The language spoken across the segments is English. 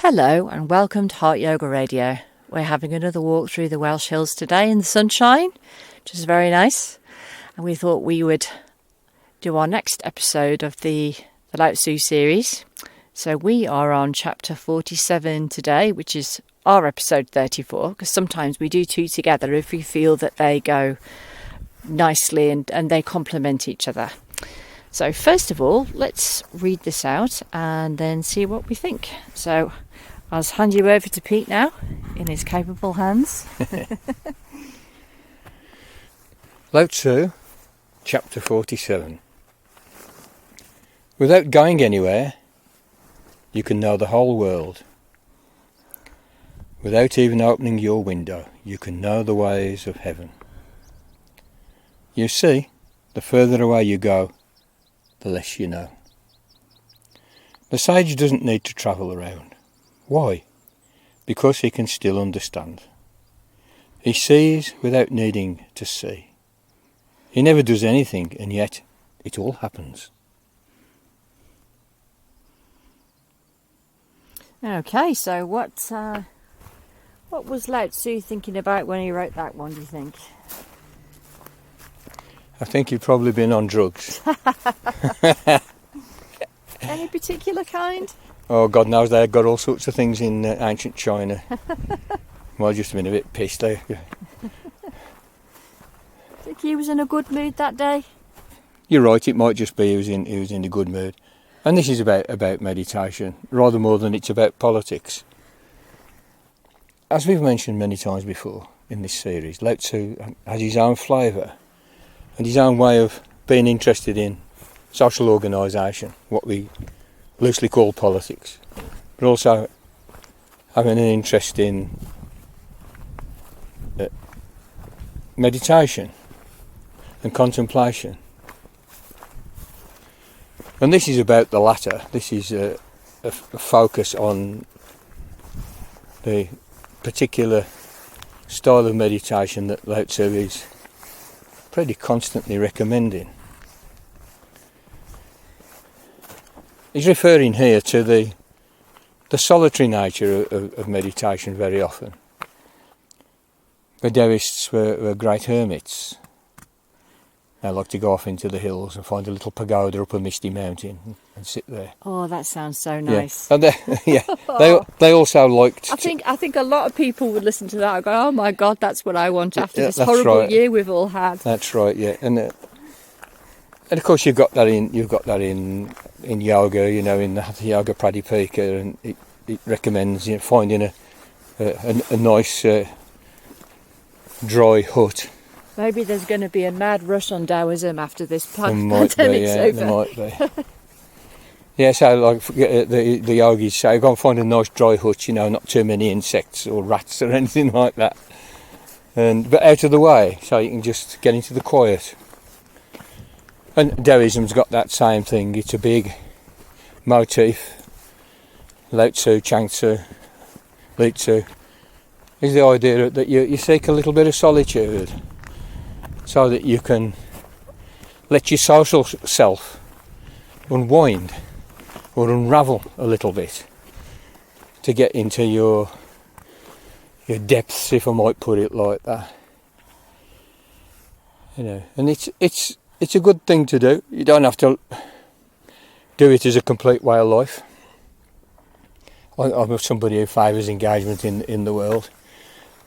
Hello and welcome to Heart Yoga Radio. We're having another walk through the Welsh Hills today in the sunshine, which is very nice. And we thought we would do our next episode of the Lao Tzu series. So we are on chapter 47 today, which is our episode 34, because sometimes we do two together if we feel that they go nicely and they complement each other. So first of all, let's read this out and then see what we think. So I'll hand you over to Pete now, in his capable hands. Lao Tzu, chapter 47. Without going anywhere, you can know the whole world. Without even opening your window, you can know the ways of heaven. You see, the further away you go, the less you know. The sage doesn't need to travel around. Why? Because he can still understand. He sees without needing to see. He never does anything, and yet it all happens. Okay, so what was Lao Tzu thinking about when he wrote that one, do you think? I think he'd probably been on drugs. Any particular kind? Oh, God knows they had got all sorts of things in ancient China. Well, just been a bit pissed. Think he was in a good mood that day? You're right, it might just be he was in a good mood. And this is about meditation, rather more than it's about politics. As we've mentioned many times before in this series, Lao Tzu has his own flavour and his own way of being interested in social organisation, what we loosely call politics, but also having an interest in meditation and contemplation. And this is about the latter. This is a focus on the particular style of meditation that Lao Tzu is pretty constantly recommending. He's referring here to the solitary nature of meditation very often. The Taoists were great hermits. They like to go off into the hills and find a little pagoda up a misty mountain and sit there. Oh, that sounds so nice. Yeah, and they also liked. I think a lot of people would listen to that and go, "Oh my God, that's what I want after this horrible year we've all had." That's right, yeah, and of course you've got that in yoga, you know, in the Hatha Yoga Pradipika, and it recommends finding a nice dry hut. Maybe there's going to be a mad rush on Taoism after this pandemic's over. There might be. Yeah, so like the yogis say, go and find a nice dry hut, you know, not too many insects or rats or anything like that, but out of the way, so you can just get into the quiet. And Taoism's got that same thing. It's a big motif. Lao Tzu, Chang Tzu, Li Tzu, is the idea that you seek a little bit of solitude, so that you can let your social self unwind or unravel a little bit to get into your depths, if I might put it like that. You know, and it's a good thing to do. You don't have to do it as a complete way of life. I'm somebody who favours engagement in the world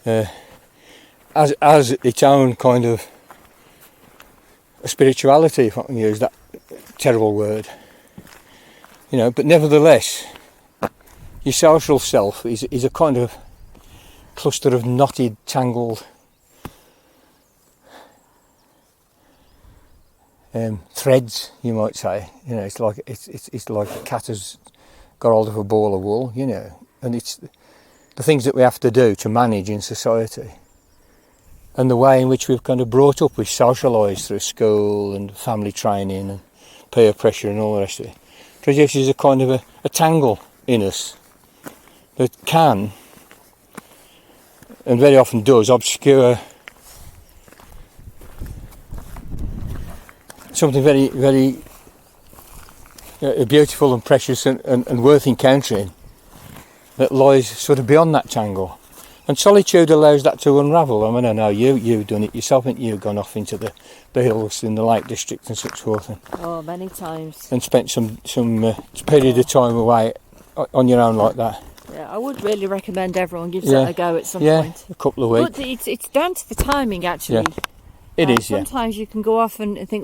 as its own kind of spirituality, if I can use that terrible word. You know, but nevertheless, your social self is a kind of cluster of knotted, tangled threads, you might say. You know, it's like a cat has got hold of a ball of wool, you know, and it's the things that we have to do to manage in society, and the way in which we've kind of brought up, we've socialised through school and family training and peer pressure and all the rest of it, produces a kind of a tangle in us that can, and very often does, obscure something very, very beautiful and precious and worth encountering that lies sort of beyond that tangle. And solitude allows that to unravel. I mean, I know you've done it yourself, haven't you? Gone off into the hills in the Lake District and such forth. Oh, many times. And spent some period of time away on your own like that. Yeah, I would really recommend everyone gives that a go at some point. A couple of weeks. But it's down to the timing, actually. Yeah. It is, Sometimes you can go off and think,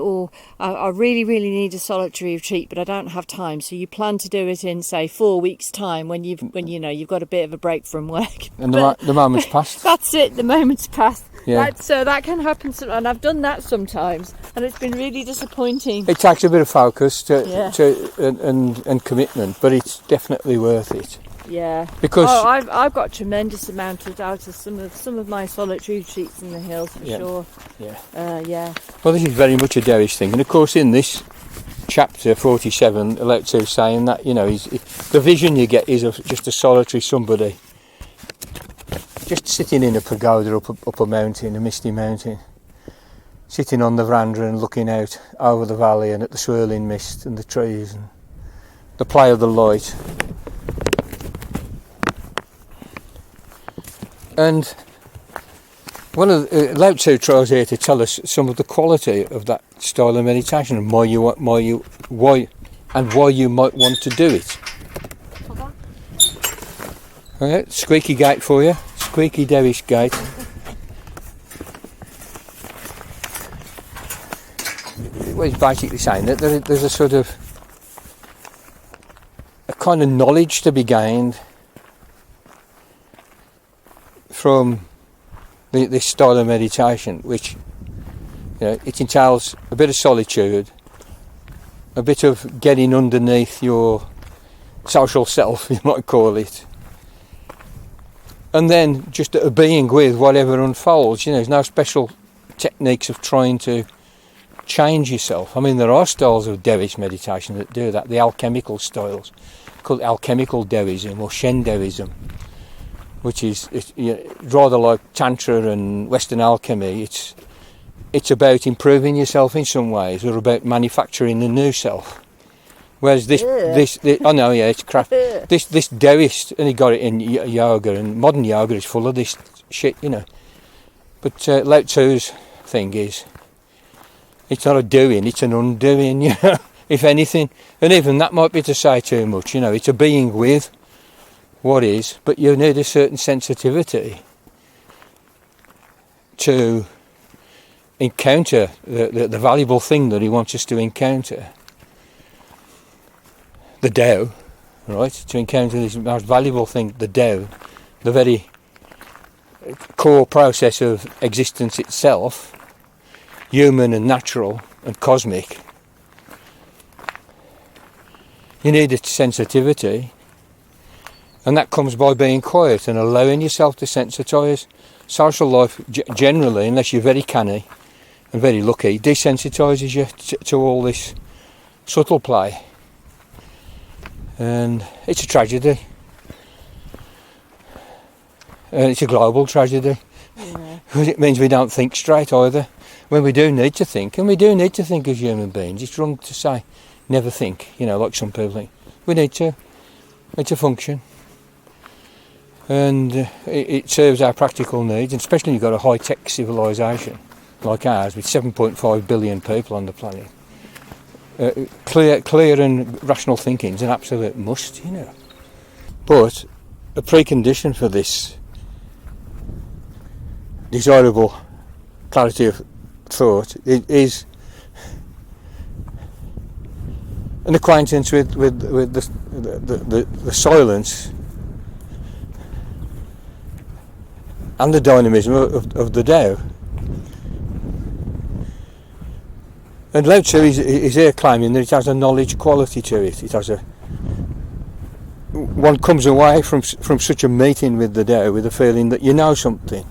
I really, really need a solitary retreat, but I don't have time. So you plan to do it in, say, 4 weeks' time when you've got a bit of a break from work. And the moment's passed. That's it. The moment's passed. Yeah. So that can happen, and I've done that sometimes, and it's been really disappointing. It takes a bit of focus and commitment, but it's definitely worth it. Yeah. Because I've got a tremendous amount out of some of my solitary retreats in the hills for sure. Yeah. Well, this is very much a Taoist thing, and of course in this chapter 47, Lao Tzu is saying that the vision you get is of just a solitary somebody, just sitting in a pagoda up a mountain, a misty mountain, sitting on the veranda and looking out over the valley and at the swirling mist and the trees and the play of the light. And one of Lao Tzu tries here to tell us some of the quality of that style of meditation and why you might want to do it. Okay, squeaky gate for you, squeaky Taoist gate. Well, he's basically saying that there's a sort of a kind of knowledge to be gained from this style of meditation, which it entails a bit of solitude, a bit of getting underneath your social self, you might call it, and then just being with whatever unfolds. There's no special techniques of trying to change yourself. I mean, there are styles of Taoist meditation that do that, the alchemical styles, called alchemical Taoism or Shen Taoism, which is rather like Tantra and Western alchemy. It's about improving yourself in some ways, or about manufacturing a new self. Whereas this I know, it's crap. This Taoist, and he got it in yoga, and modern yoga is full of this shit, But Lao Tzu's thing is, it's not a doing, it's an undoing, if anything. And even that might be to say too much, it's a being with what is, but you need a certain sensitivity to encounter the valuable thing that he wants us to encounter, the Tao, right? To encounter this most valuable thing, the Tao, the very core process of existence itself, human and natural and cosmic. You need a sensitivity. And that comes by being quiet and allowing yourself to sensitise. Social life, generally, unless you're very canny and very lucky, desensitises you to all this subtle play. And it's a tragedy. And it's a global tragedy. Because it means we don't think straight either. When we do need to think, and we do need to think as human beings. It's wrong to say, never think, like some people think. We need to. It's a function. And it serves our practical needs, and especially when you've got a high-tech civilization like ours with 7.5 billion people on the planet. Clear and rational thinking is an absolute must, But a precondition for this desirable clarity of thought is an acquaintance with the silence and the dynamism of the Tao. And Lao Tzu is here claiming that it has a knowledge quality to it. One comes away from such a meeting with the Tao with a feeling that you know something.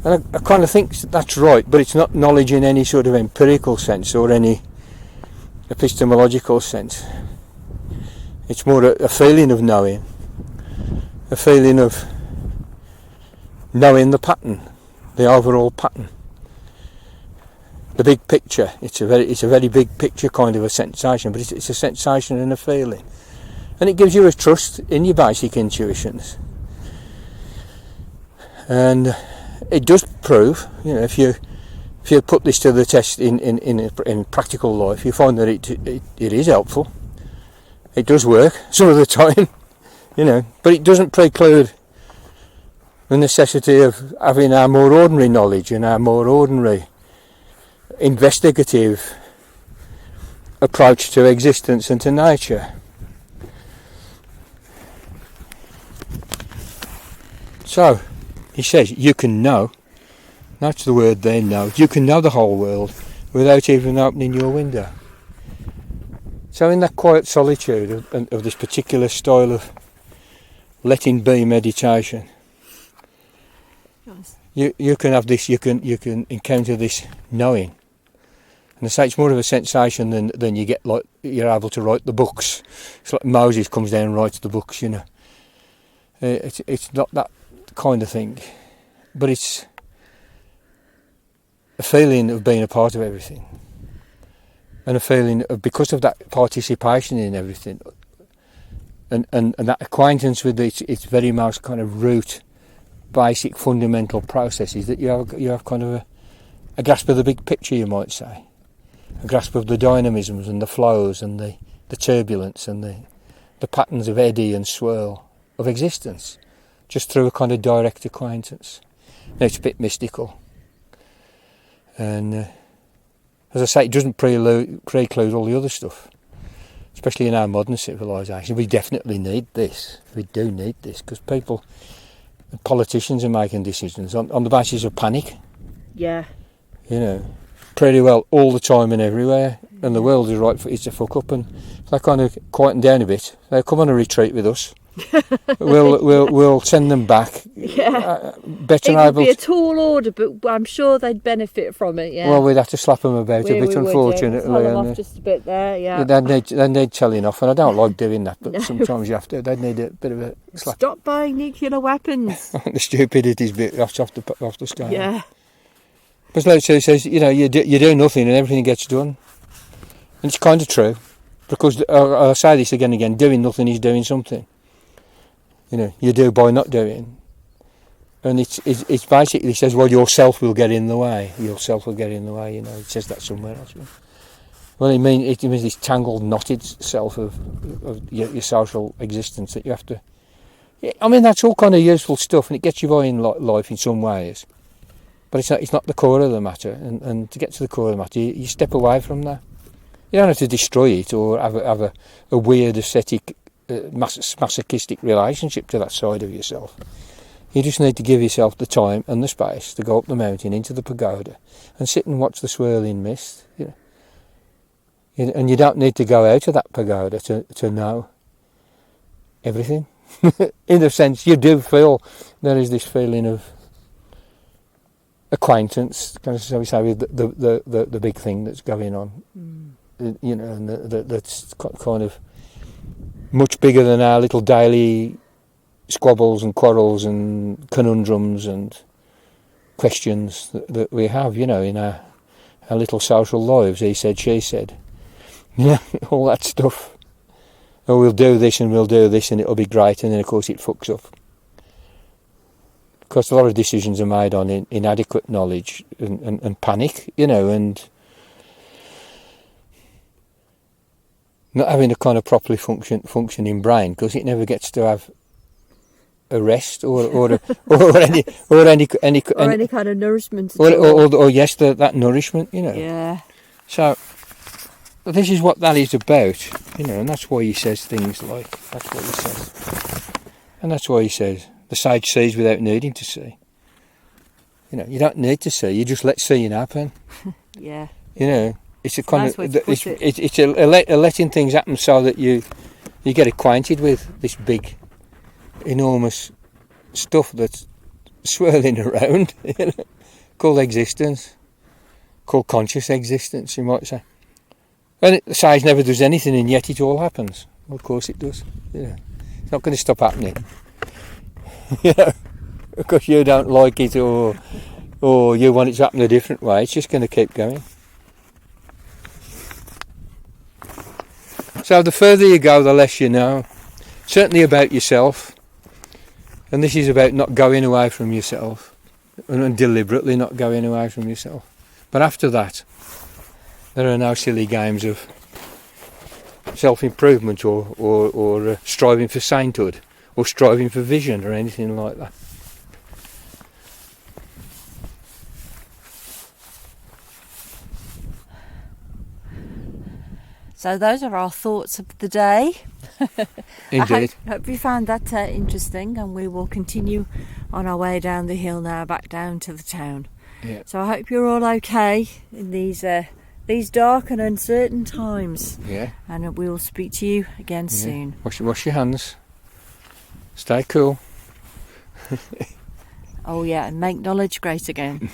And I kind of think that's right, but it's not knowledge in any sort of empirical sense or any epistemological sense. It's more a feeling of knowing, a feeling of knowing the pattern, the overall pattern, the big picture. It's a very big picture kind of a sensation, but it's a sensation and a feeling. And it gives you a trust in your basic intuitions. And it does prove, if you put this to the test in practical life, you find that it is helpful. It does work some of the time, but it doesn't preclude the necessity of having our more ordinary knowledge and our more ordinary investigative approach to existence and to nature. So, he says, you can know, that's the word there, know, you can know the whole world without even opening your window. So in that quiet solitude of this particular style of letting be meditation, you can have this, you can encounter this knowing. And I say it's more of a sensation than you get, like you're able to write the books. It's like Moses comes down and writes the books, It's not that kind of thing, but it's a feeling of being a part of everything, and a feeling of, because of that participation in everything, and that acquaintance with its very most kind of root, basic, fundamental processes, that you have kind of a grasp of the big picture, you might say, a grasp of the dynamisms and the flows and the turbulence and the patterns of eddy and swirl of existence, just through a kind of direct acquaintance. Now, it's a bit mystical, and as I say, it doesn't preclude all the other stuff, especially in our modern civilization. We definitely need this. We do need this, because politicians are making decisions on the basis of panic. Yeah. Pretty well all the time and everywhere, and the world is right for it to fuck up, and if they kind of quieten down a bit, they'll come on a retreat with us. we'll send them back. Yeah. Better it able. It would be a tall order, but I'm sure they'd benefit from it. Yeah. Well, we'd have to slap them about a bit, unfortunately. Tell them off just a bit there. Yeah. They need telling off, and I don't like doing that, but sometimes you have to. They need a bit of a slap. Stop buying nuclear weapons. The stupidity's bit off the scale. Yeah. But Lao Tzu says, you do nothing and everything gets done, and it's kind of true, because I'll say this again and again: doing nothing is doing something. You do by not doing, and it's basically says, well, yourself will get in the way. Yourself will get in the way. It says that somewhere else. Well, it means this tangled, knotted self of your social existence that you have to. I mean, that's all kind of useful stuff, and it gets you by in life in some ways. But it's not the core of the matter, and to get to the core of the matter, you step away from that. You don't have to destroy it or have a weird ascetic, masochistic relationship to that side of yourself. You just need to give yourself the time and the space to go up the mountain into the pagoda and sit and watch the swirling mist. And you don't need to go out of that pagoda to know everything. In a sense, you do feel there is this feeling of acquaintance, shall we say, with the big thing that's going on. And that's kind of much bigger than our little daily squabbles and quarrels and conundrums and questions that we have, in our little social lives. He said, she said, all that stuff. Oh, we'll do this and it'll be great, and then of course it fucks up. Because a lot of decisions are made on inadequate knowledge and panic, and not having a kind of properly functioning brain, because it never gets to have a rest or any kind of nourishment. Or yes, that nourishment, Yeah. So this is what that is about, and that's why he says things like, that's what he says, and that's why he says the sage sees without needing to see. You don't need to see; you just let seeing happen. Yeah. It's a kind of it's a letting things happen so that you get acquainted with this big, enormous stuff that's swirling around, called existence, called conscious existence, you might say. And the sage never does anything, and yet it all happens. Well, of course it does. It's not going to stop happening. Because you don't like it or you want it to happen a different way. It's just going to keep going. So the further you go, the less you know. certainly about yourself, and this is about not going away from yourself, and deliberately not going away from yourself. But after that, there are no silly games of self-improvement or striving for sainthood or striving for vision or anything like that. So those are our thoughts of the day. Indeed. I hope you found that interesting, and we will continue on our way down the hill now, back down to the town. Yeah. So I hope you're all okay in these dark and uncertain times. Yeah. And we will speak to you again soon. Wash your hands. Stay cool. Oh yeah, and make knowledge great again.